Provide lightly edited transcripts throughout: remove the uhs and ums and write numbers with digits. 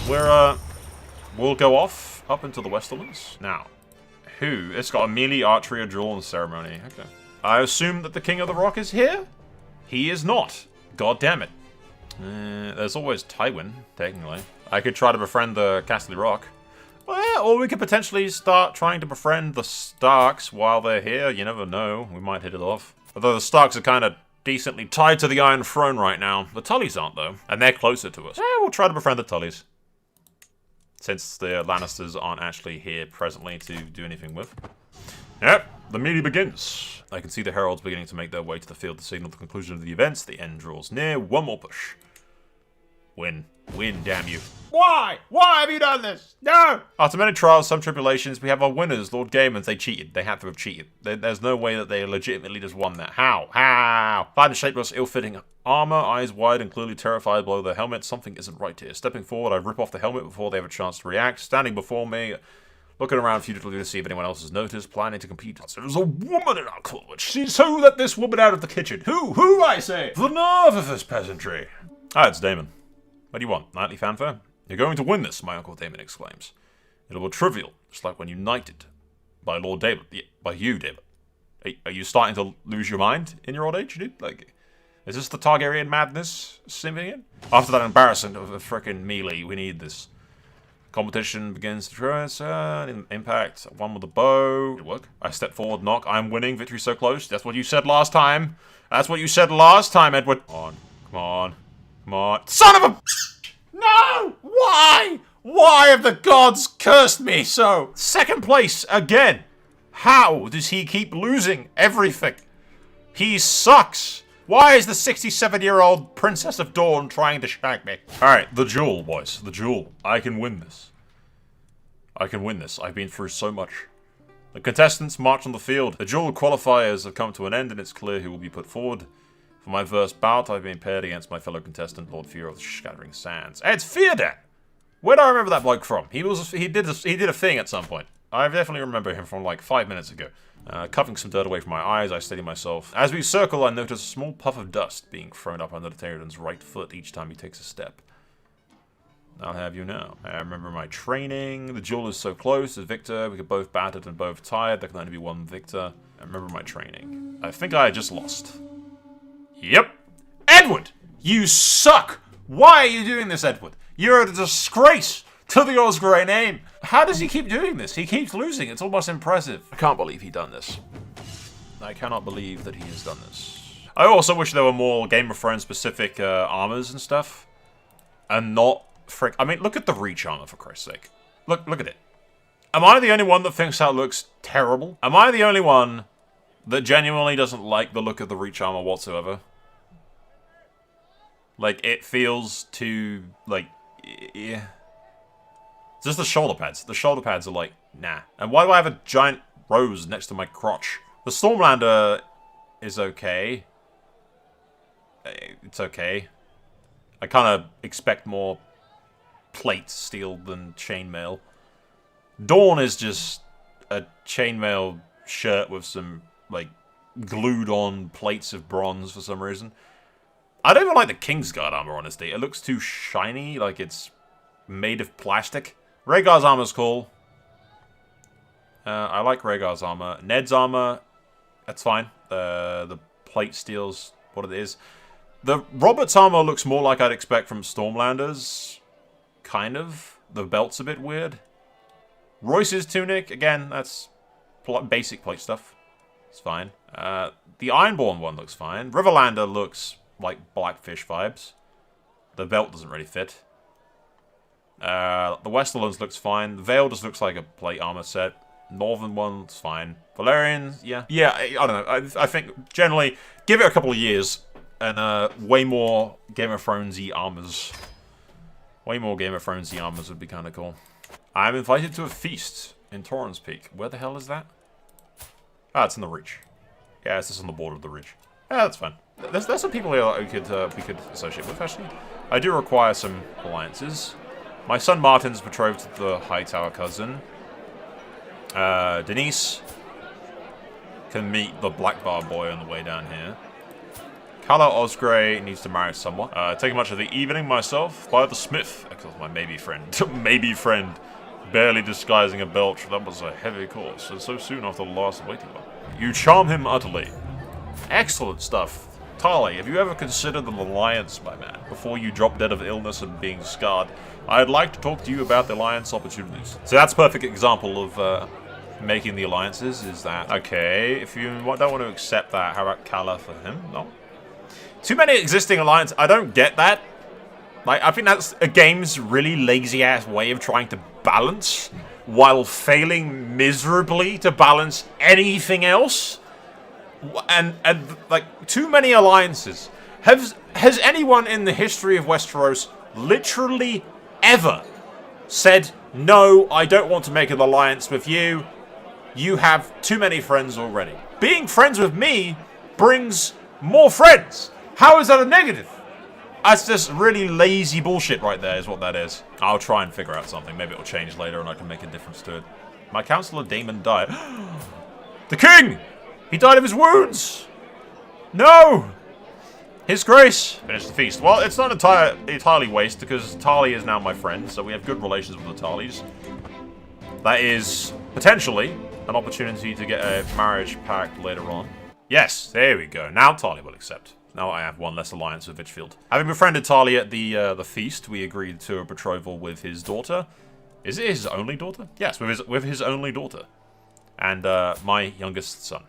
we'll go off up into the Westerlands. Now, it's got a melee, archery, a duel, and ceremony. Okay. I assume that the King of the Rock is here? He is not. God damn it. There's always Tywin, technically. I could try to befriend the Casterly Rock. Well, yeah, or we could potentially start trying to befriend the Starks while they're here. You never know. We might hit it off. Although the Starks are kind of decently tied to the Iron Throne right now. The Tullys aren't, though. And they're closer to us. Yeah, we'll try to befriend the Tullys. Since the Lannisters aren't actually here presently to do anything with. Yep, the melee begins. I can see the heralds beginning to make their way to the field to signal the conclusion of the events. The end draws near. One more push. Win. Win, damn you. Why? Why have you done this? No! After many trials, some tribulations, we have our winners, Lord Gaemons. They cheated. They had to have cheated. There's no way that they legitimately just won that. How? How? Clad in shapeless, ill-fitting armor, eyes wide and clearly terrified below their helmet. Something isn't right here. Stepping forward, I rip off the helmet before they have a chance to react. Standing before me, looking around futilely to see if anyone else has noticed, planning to compete. There's a woman in our court. Who let this woman out of the kitchen? Who, I say? The nerve of this peasantry. Ah, it's Daemon. What do you want? Nightly fanfare? You're going to win this, my Uncle Daemon exclaims. It'll be trivial, just like when you knighted. By Lord Daemon. Yeah, by you, Daemon. Are you starting to lose your mind in your old age, dude? Like, is this the Targaryen madness simming in? After that embarrassment of a frickin' melee, we need this. Competition begins to try. Impact. One with the bow. Did it work? I step forward, knock. I'm winning. Victory so close. That's what you said last time. That's what you said last time, Edward. Come on. Come on. Come on. Son of a... No! Why? Why have the gods cursed me so? Second place again. How does he keep losing everything? He sucks. Why is the 67-year-old Princess of Dawn trying to shag me? Alright, the duel, boys. The duel. I can win this. I can win this. I've been through so much. The contestants march on the field. The duel qualifiers have come to an end and it's clear who will be put forward. For my first bout, I've been paired against my fellow contestant, Lord Fear of the Scattering Sands. It's Feardan! Where do I remember that bloke from? He did a thing at some point. I definitely remember him from like 5 minutes ago. Covering some dirt away from my eyes, I steady myself. As we circle, I notice a small puff of dust being thrown up under the Tyrion's right foot each time he takes a step. I'll have you know. I remember my training. The duel is so close. As victor, we get both battered and both tired. There can only be one victor. I remember my training. I think I just lost. Yep. Edward! You suck! Why are you doing this, Edward? You're a disgrace to the Osgrey name. How does he keep doing this? He keeps losing. It's almost impressive. I can't believe he done this. I cannot believe that he has done this. I also wish there were more Game of Thrones specific armors and stuff. And not frick... I mean, look at the Reach armor, for Christ's sake. Look at it. Am I the only one that thinks that looks terrible? Am I the only one that genuinely doesn't like the look of the Reach armor whatsoever? Like, it feels too, like, yeah. It's just the shoulder pads. The shoulder pads are like, nah. And why do I have a giant rose next to my crotch? The Stormlander is okay. It's okay. I kind of expect more plate steel than chainmail. Dawn is just a chainmail shirt with some, like, glued on plates of bronze for some reason. I don't even like the Kingsguard armor, honestly. It looks too shiny, like it's made of plastic. Rhaegar's armor's cool. I like Rhaegar's armor. Ned's armor, that's fine. The plate steel's what it is. The Robert's armor looks more like I'd expect from Stormlanders. Kind of. The belt's a bit weird. Royce's tunic, again, that's basic plate stuff. It's fine. The Ironborn one looks fine. Riverlander looks like Blackfish vibes. The belt doesn't really fit. The Westerlands looks fine. The Vale just looks like a plate armor set. Northern one's fine. Valerian, yeah. Yeah, I don't know. I think, generally, give it a couple of years, and way more Game of Thrones-y armors. Way more Game of Thrones-y armors would be kind of cool. I'm invited to a feast in Torrenpeak. Where the hell is that? Ah, it's in the Reach. Yeah, it's just on the border of the Reach. Yeah, that's fine. There's some people here we could associate with, actually. I do require some alliances. My son Martin's betrothed to the Hightower cousin. Denise can meet the Blackbar boy on the way down here. Calla Osgrey needs to marry someone. Taking much of the evening myself by the smith. Excellent, my maybe friend. Maybe friend. Barely disguising a belch. That was a heavy course, and so soon after the last waiting one. You charm him utterly. Excellent stuff. Tali, have you ever considered an alliance, my man? Before you drop dead of illness and being scarred, I'd like to talk to you about the alliance opportunities. So that's a perfect example of making the alliances, is that, okay, if you don't want to accept that, how about Calla for him? No? Too many existing alliances, I don't get that. Like, I think that's a game's really lazy-ass way of trying to balance, while failing miserably to balance anything else. And like, too many alliances. Has anyone in the history of Westeros literally ever said, no, I don't want to make an alliance with you. You have too many friends already. Being friends with me brings more friends. How is that a negative? That's just really lazy bullshit right there is what that is. I'll try and figure out something. Maybe it'll change later and I can make a difference to it. My counselor Daemon died. The king! He died of his wounds! No! His Grace! Finish the feast. Well, it's not entirely waste because Tali is now my friend, so we have good relations with the Talis. That is potentially an opportunity to get a marriage pact later on. Yes, there we go. Now Tali will accept. Now I have one less alliance with Vitchfield. Having befriended Tali at the feast, we agreed to a betrothal with his daughter. Is it his only daughter? Yes, with his only daughter. And my youngest son.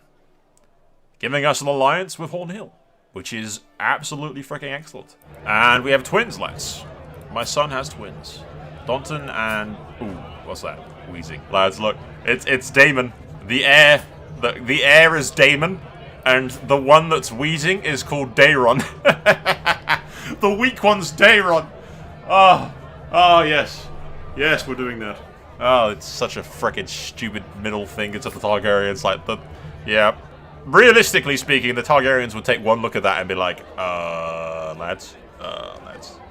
Giving us an alliance with Hornhill, which is absolutely freaking excellent. And we have twins, lads. My son has twins. Daunton and... Ooh, what's that? Wheezing. Lads, look. It's Daemon. The heir is Daemon. And the one that's wheezing is called Daeron. The weak one's Daeron. Oh, yes. Yes, we're doing that. Oh, it's such a freaking stupid middle finger to the Targaryens. Like, yeah. Realistically speaking, the Targaryens would take one look at that and be like, lads.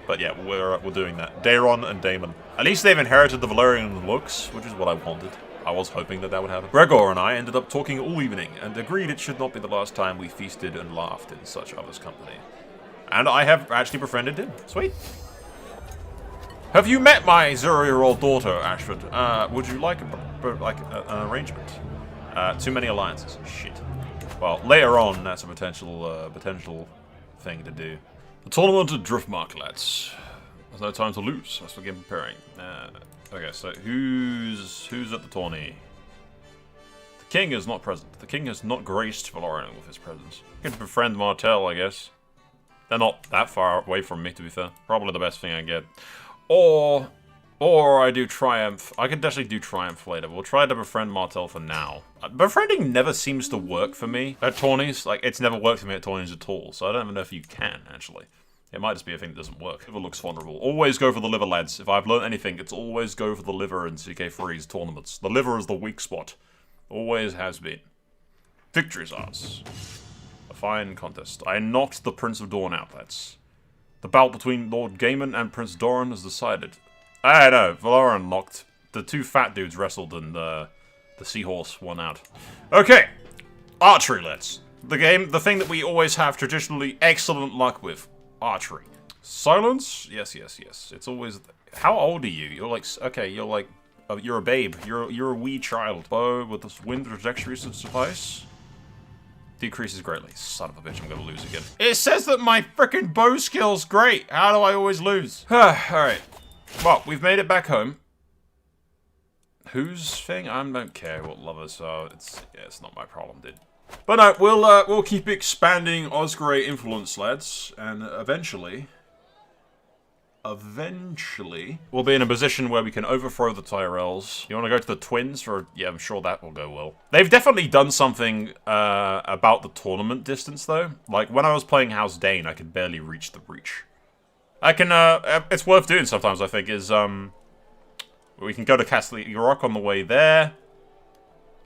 But yeah, we're doing that. Daeron and Daemon. At least they've inherited the Valyrian looks, which is what I wanted. I was hoping that would happen. Gregor and I ended up talking all evening, and agreed it should not be the last time we feasted and laughed in such others' company. And I have actually befriended him. Sweet. Have you met my 0-year-old daughter, Ashford? Would you like an arrangement? Too many alliances. Shit. Well, later on, that's a potential thing to do. The Tournament of Driftmark, lads. There's no time to lose. Let's begin preparing. Okay, so who's at the tourney? The king is not present. The king has not graced Valoran with his presence. I can befriend Martell, I guess. They're not that far away from me, to be fair. Probably the best thing I get. Or I do Triumph. I could definitely do Triumph later. We'll try to befriend Martell for now. Befriending never seems to work for me at tourneys. Like, it's never worked for me at tourneys at all. So I don't even know if you can, actually. It might just be a thing that doesn't work. Liver looks vulnerable. Always go for the liver, lads. If I've learned anything, it's always go for the liver in CK3's tournaments. The liver is the weak spot. Always has been. Victory is ours. A fine contest. I knocked the Prince of Dorne out, lads. The bout between Lord Gaiman and Prince Doran is decided. I know, Valoran knocked. The two fat dudes wrestled and the seahorse won out. Okay. Archery, lads. The thing that we always have traditionally excellent luck with. Archery. Silence? Yes. It's always... How old are you? You're like... Okay, you're like... you're a babe. You're a wee child. Bow with the wind trajectory to suffice. Decreases greatly. Son of a bitch, I'm gonna lose again. It says that my frickin' bow skill's great. How do I always lose? Alright. Well, we've made it back home. Whose thing? I don't care what lovers are. It's not my problem, dude. But no, we'll keep expanding Osgrey Influence, lads, and eventually, we'll be in a position where we can overthrow the Tyrells. You want to go to the Twins? For yeah, I'm sure that will go well. They've definitely done something about the tournament distance, though. Like, when I was playing House Dane, I could barely reach the breach. I can, it's worth doing sometimes, I think, is, we can go to Castle Rock on the way there.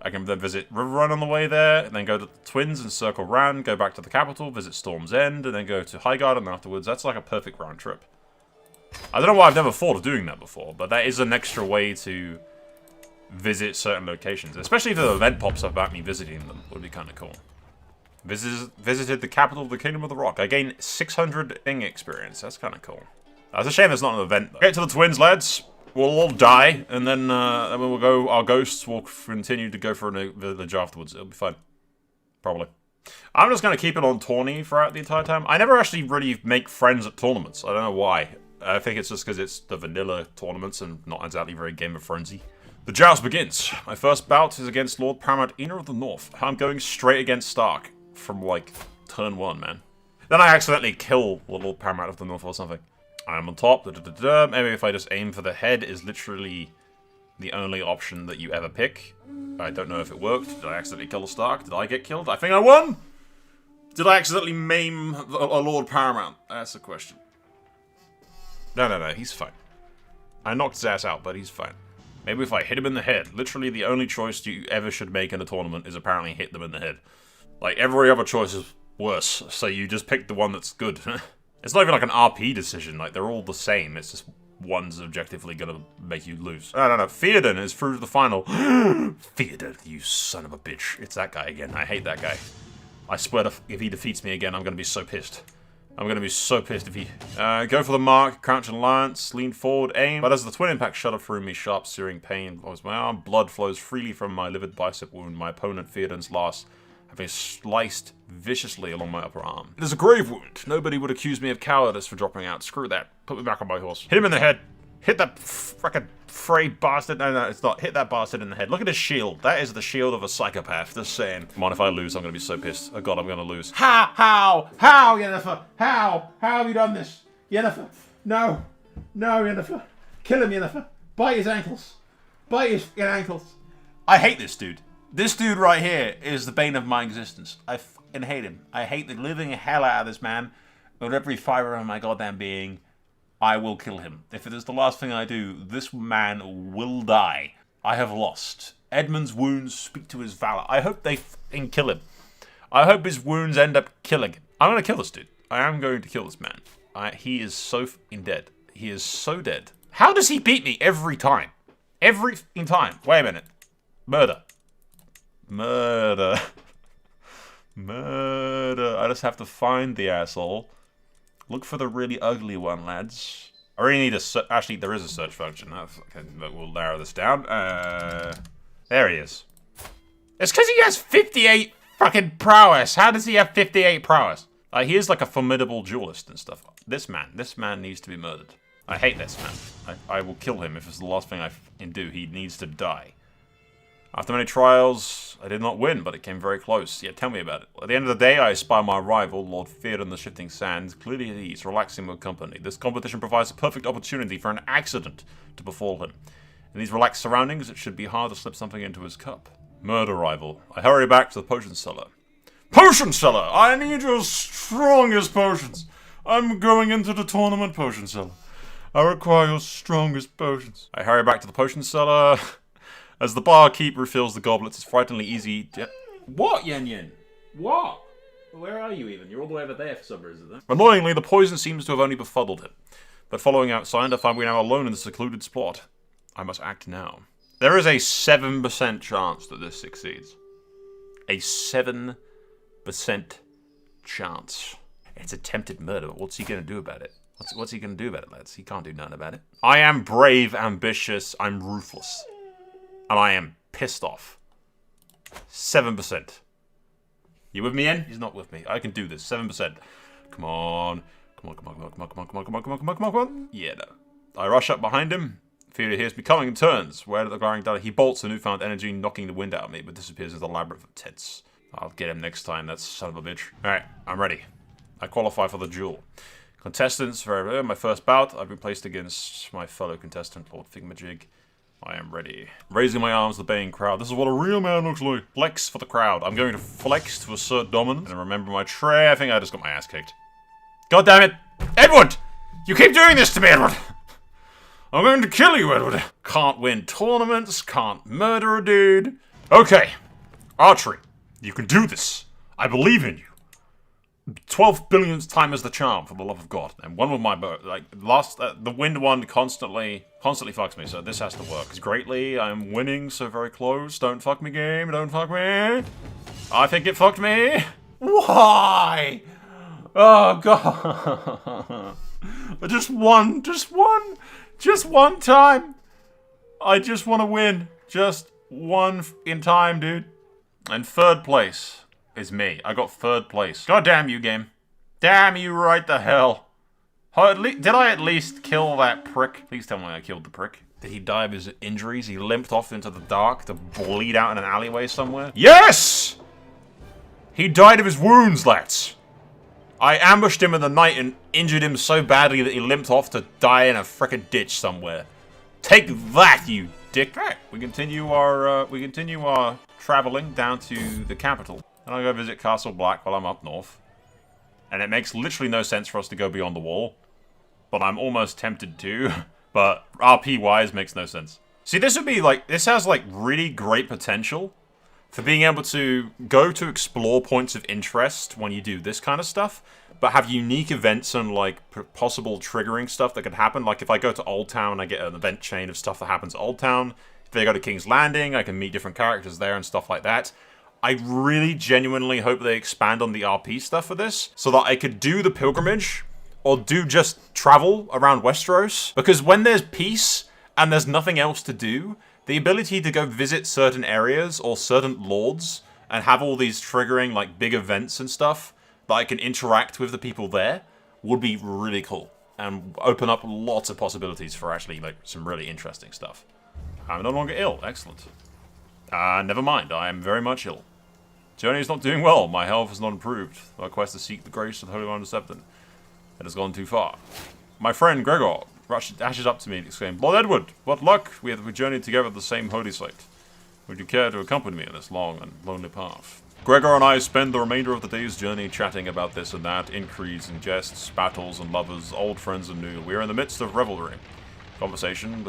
I can then visit Riverrun on the way there, and then go to the Twins and circle round, go back to the capital, visit Storm's End, and then go to Highgarden afterwards. That's like a perfect round trip. I don't know why I've never thought of doing that before, but that is an extra way to visit certain locations. Especially if the event pops up about me visiting them. Would be kind of cool. Visited the capital of the Kingdom of the Rock. I gained 600 ing experience. That's kind of cool. That's a shame there's not an event, though. Get to the twins, lads. We'll all die, and then we'll go. Our ghosts will continue to go for a village afterwards. It'll be fine. Probably. I'm just going to keep it on Tourney throughout the entire time. I never actually really make friends at tournaments. I don't know why. I think it's just because it's the vanilla tournaments and not exactly very Game of Frenzy. The joust begins. My first bout is against Lord Paramount Ina of the North. I'm going straight against Stark from, like, turn 1, man. Then I accidentally kill the Lord Paramount of the North or something. I'm on top. Maybe if I just aim for the head is literally the only option that you ever pick. I don't know if it worked. Did I accidentally kill a Stark? Did I get killed? I think I won! Did I accidentally maim a Lord Paramount? That's the question. No, he's fine. I knocked his ass out, but he's fine. Maybe if I hit him in the head. Literally the only choice you ever should make in a tournament is apparently hit them in the head. Like, every other choice is worse, so you just pick the one that's good. It's not even like an RP decision, like, they're all the same. It's just one's objectively gonna make you lose. No. Theoden is through to the final. Theoden, you son of a bitch. It's that guy again. I hate that guy. I swear if he defeats me again, I'm gonna be so pissed. I'm gonna be so pissed if he... go for the mark, crouch and lance, lean forward, aim. But as the twin impact shudder through me, sharp, searing pain blows my arm, blood flows freely from my livid bicep wound. My opponent, Theoden's last, having sliced viciously along my upper arm. It is a grave wound. Nobody would accuse me of cowardice for dropping out. Screw that. Put me back on my horse. Hit him in the head. Hit that frickin' Frey bastard. No, it's not. Hit that bastard in the head. Look at his shield. That is the shield of a psychopath. Just saying. Come on, if I lose, I'm gonna be so pissed. Oh god, I'm gonna lose. How, Yennefer? How have you done this? Yennefer. No, Yennefer. Kill him, Yennefer. Bite his ankles. Bite his ankles. I hate this dude. This dude right here is the bane of my existence. I fucking hate him. I hate the living hell out of this man. With every fibre of my goddamn being, I will kill him. If it is the last thing I do, this man will die. I have lost. Edmund's wounds speak to his valor. I hope they fucking kill him. I hope his wounds end up killing him. I'm gonna kill this dude. I am going to kill this man. He is so fucking dead. He is so dead. How does he beat me every time? Every fucking time. Wait a minute. Murder. Murder. I just have to find the asshole. Look for the really ugly one, lads. I really need a actually, there is a search function. We'll narrow this down. There he is. It's because he has 58 fucking prowess. How does he have 58 prowess? He is like a formidable duelist and stuff. This man needs to be murdered. I hate this man. I will kill him if it's the last thing I can do. He needs to die. After many trials, I did not win, but it came very close. Yeah, tell me about it. At the end of the day, I espy my rival, Lord Theoden the Shifting Sands, clearly at ease, relaxing with company. This competition provides a perfect opportunity for an accident to befall him. In these relaxed surroundings, it should be hard to slip something into his cup. Murder rival. I hurry back to the potion cellar. Potion cellar! I need your strongest potions! I'm going into the tournament potion cellar. I require your strongest potions. I hurry back to the potion cellar. As the barkeep refills the goblets, it's frighteningly easy. What, Yen? What? Where are you even? You're all the way over there for some reason. Annoyingly, the poison seems to have only befuddled him. But following outside, I find we're now alone in the secluded spot. I must act now. There is a 7% chance that this succeeds. A 7% chance. It's attempted murder, but what's he going to do about it? What's he going to do about it, lads? He can't do nothing about it. I am brave, ambitious, I'm ruthless. And I am pissed off. 7%. You with me, Yen? He's not with me. I can do this. 7%. Come on. Come on. Yeah, no. I rush up behind him. Theoden hears me coming and turns. Where did the glaring dagger? He bolts the newfound energy, knocking the wind out of me, but disappears into the labyrinth of tents. I'll get him next time, that son of a bitch. Alright, I'm ready. I qualify for the duel. Contestants, my first bout, I've been placed against my fellow contestant, Lord Figmajig. I am ready. Raising my arms to the baying crowd. This is what a real man looks like. Flex for the crowd. I'm going to flex to assert dominance. And remember my tray. I think I just got my ass kicked. God damn it. Edward! You keep doing this to me, Edward! I'm going to kill you, Edward. Can't win tournaments. Can't murder a dude. Okay. Archery. You can do this. I believe in you. 12 billionth time is the charm, for the love of God. And one with my bow, like, the wind one constantly fucks me, so this has to work. Greatly, I'm winning, so very close. Don't fuck me, game, don't fuck me. I think it fucked me. Why? Oh, God. Just one time. I just want to win. Just one in time, dude. And third place is me. I got third place. God damn you, game. Damn you right the hell. Did I at least kill that prick? Please tell me I killed the prick. Did he die of his injuries? He limped off into the dark to bleed out in an alleyway somewhere? Yes! He died of his wounds, lads. I ambushed him in the night and injured him so badly that he limped off to die in a frickin' ditch somewhere. Take that, you dick. Right, we continue our traveling down to the capital. And I go visit Castle Black while I'm up north. And it makes literally no sense for us to go beyond the wall. But I'm almost tempted to. But RP-wise makes no sense. See, this has like really great potential for being able to go to explore points of interest when you do this kind of stuff, but have unique events and like possible triggering stuff that could happen. Like if I go to Old Town, I get an event chain of stuff that happens at Old Town. If I go to King's Landing, I can meet different characters there and stuff like that. I really genuinely hope they expand on the RP stuff for this, so that I could do the pilgrimage, or do just travel around Westeros. Because when there's peace, and there's nothing else to do, the ability to go visit certain areas, or certain lords, and have all these triggering, like, big events and stuff, that I can interact with the people there, would be really cool. And open up lots of possibilities for actually, like, some really interesting stuff. I'm no longer ill. Excellent. Never mind. I am very much ill. Journey is not doing well. My health has not improved. My quest to seek the grace of the Holy One of Septon. It has gone too far. My friend Gregor dashes up to me and exclaims, Lord Edward, what luck! We have journeyed together at the same holy site. Would you care to accompany me on this long and lonely path? Gregor and I spend the remainder of the day's journey chatting about this and that, intrigues and jests, battles and lovers, old friends and new. We are in the midst of revelry. Conversation,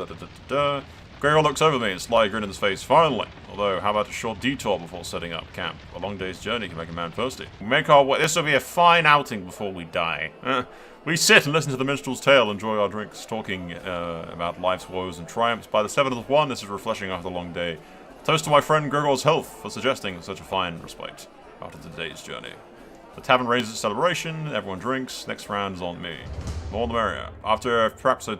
Gregor looks over me and sly grin in his face. Finally! Although, how about a short detour before setting up camp? A long day's journey can make a man thirsty. We make our way. This will be a fine outing before we die. We sit and listen to the minstrel's tale, enjoy our drinks, talking about life's woes and triumphs. By the 7th one, this is refreshing after a long day. Toast to my friend Gregor's health for suggesting such a fine respite after today's journey. The tavern raises its celebration, everyone drinks, next round is on me. More the merrier. After perhaps a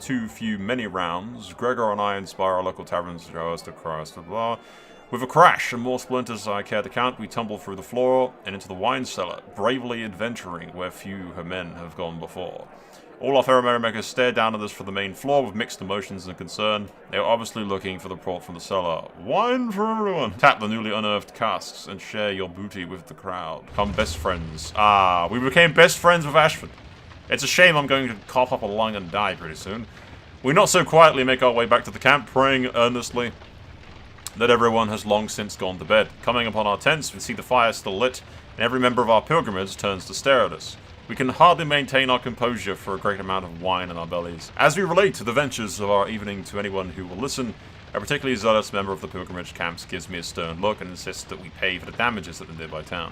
many rounds, Gregor and I inspire our local taverns to show us to Christ, blah. With a crash and more splinters than I care to count, we tumble through the floor and into the wine cellar, bravely adventuring where few men have gone before. All our fellow merrymakers stare down at us from the main floor with mixed emotions and concern. They are obviously looking for the port from the cellar. Wine for everyone! Tap the newly unearthed casks and share your booty with the crowd. Become best friends. We became best friends with Ashford. It's a shame I'm going to cough up a lung and die pretty soon. We not so quietly make our way back to the camp, praying earnestly that everyone has long since gone to bed. Coming upon our tents, we see the fire still lit, and every member of our pilgrimage turns to stare at us. We can hardly maintain our composure for a great amount of wine in our bellies. As we relate the ventures of our evening to anyone who will listen, a particularly zealous member of the pilgrimage camps gives me a stern look and insists that we pay for the damages at the nearby town.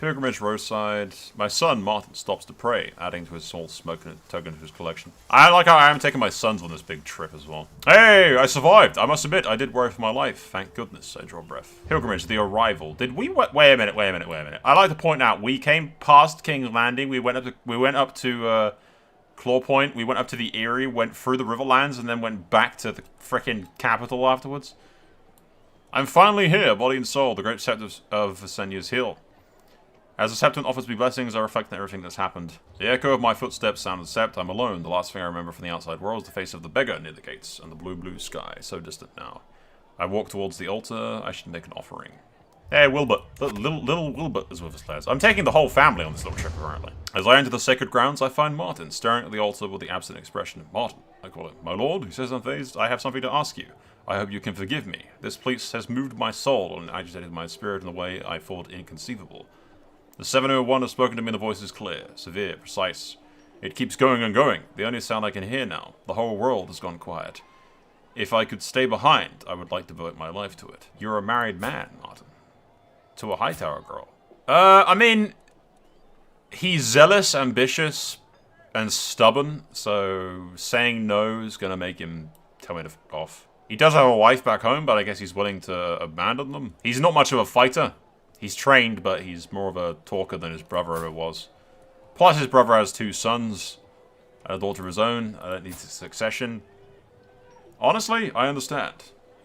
Pilgrimage roadside. My son, Martin, stops to pray, adding to his soul smoke and a token to his collection. I like how I am taking my sons on this big trip as well. Hey, I survived. I must admit, I did worry for my life. Thank goodness, I draw breath. Pilgrimage, the arrival. Did we... Wait a minute. I'd like to point out, we came past King's Landing, we went up to Claw Point, we went up to the Eyrie, went through the Riverlands, and then went back to the frickin' capital afterwards. I'm finally here, body and soul, the great Sept of Visenya's Hill. As the Septon offers me blessings, I reflect on everything that's happened. The echo of my footsteps sounded Sept. I'm alone. The last thing I remember from the outside world is the face of the beggar near the gates, and the blue sky, so distant now. I walk towards the altar. I should make an offering. Hey, Wilbert. Little Wilbert is with us, lads. I'm taking the whole family on this little trip, apparently. As I enter the sacred grounds, I find Martin, staring at the altar with the absent expression. Martin, I call him. My lord, he says unfazed, I have something to ask you. I hope you can forgive me. This place has moved my soul and agitated my spirit in a way I thought inconceivable. The 701 has spoken to me, the voice is clear, severe, precise. It keeps going and going, the only sound I can hear now. The whole world has gone quiet. If I could stay behind, I would like to devote my life to it. You're a married man, Martin. To a Hightower girl. I mean, he's zealous, ambitious, and stubborn, so saying no is gonna make him tell me to f*** off. He does have a wife back home, but I guess he's willing to abandon them. He's not much of a fighter. He's trained, but he's more of a talker than his brother ever was. Plus, his brother has 2 sons and a daughter of his own. I don't need succession. Honestly, I understand.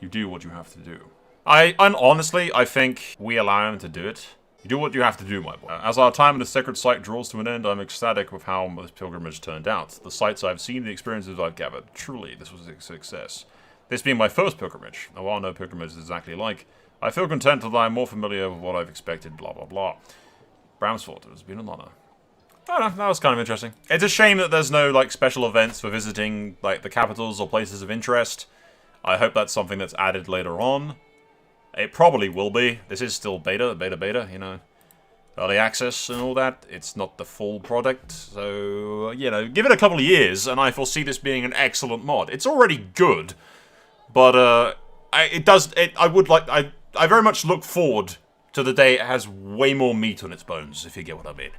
You do what you have to do. Honestly, I think we allow him to do it. You do what you have to do, my boy. As our time in the sacred site draws to an end, I'm ecstatic with how this pilgrimage turned out. The sights I've seen, the experiences I've gathered. Truly, this was a success. This being my first pilgrimage, and while no pilgrimage is exactly like, I feel content that I'm more familiar with what I've expected, blah blah blah. Bramsford, it has been an honor. I don't know, that was kind of interesting. It's a shame that there's no, like, special events for visiting, like, the capitals or places of interest. I hope that's something that's added later on. It probably will be. This is still beta, you know. Early access and all that. It's not the full product. So, you know, give it a couple of years and I foresee this being an excellent mod. It's already good. But, I very much look forward to the day it has way more meat on its bones, if you get what I mean.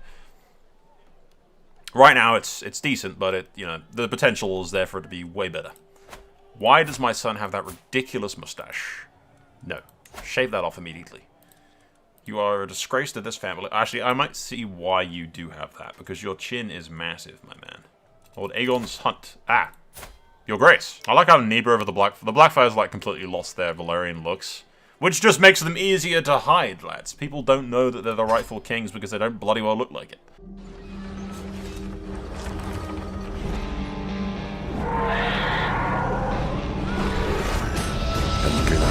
Right now, it's decent, but you know, the potential is there for it to be way better. Why does my son have that ridiculous mustache? No. Shave that off immediately. You are a disgrace to this family. Actually, I might see why you do have that, because your chin is massive, my man. Lord Aegon's hunt. Ah. Your Grace. I like how Nebra over the Blackfyres, like, completely lost their Valyrian looks. Which just makes them easier to hide, lads. People don't know that they're the rightful kings because they don't bloody well look like it. And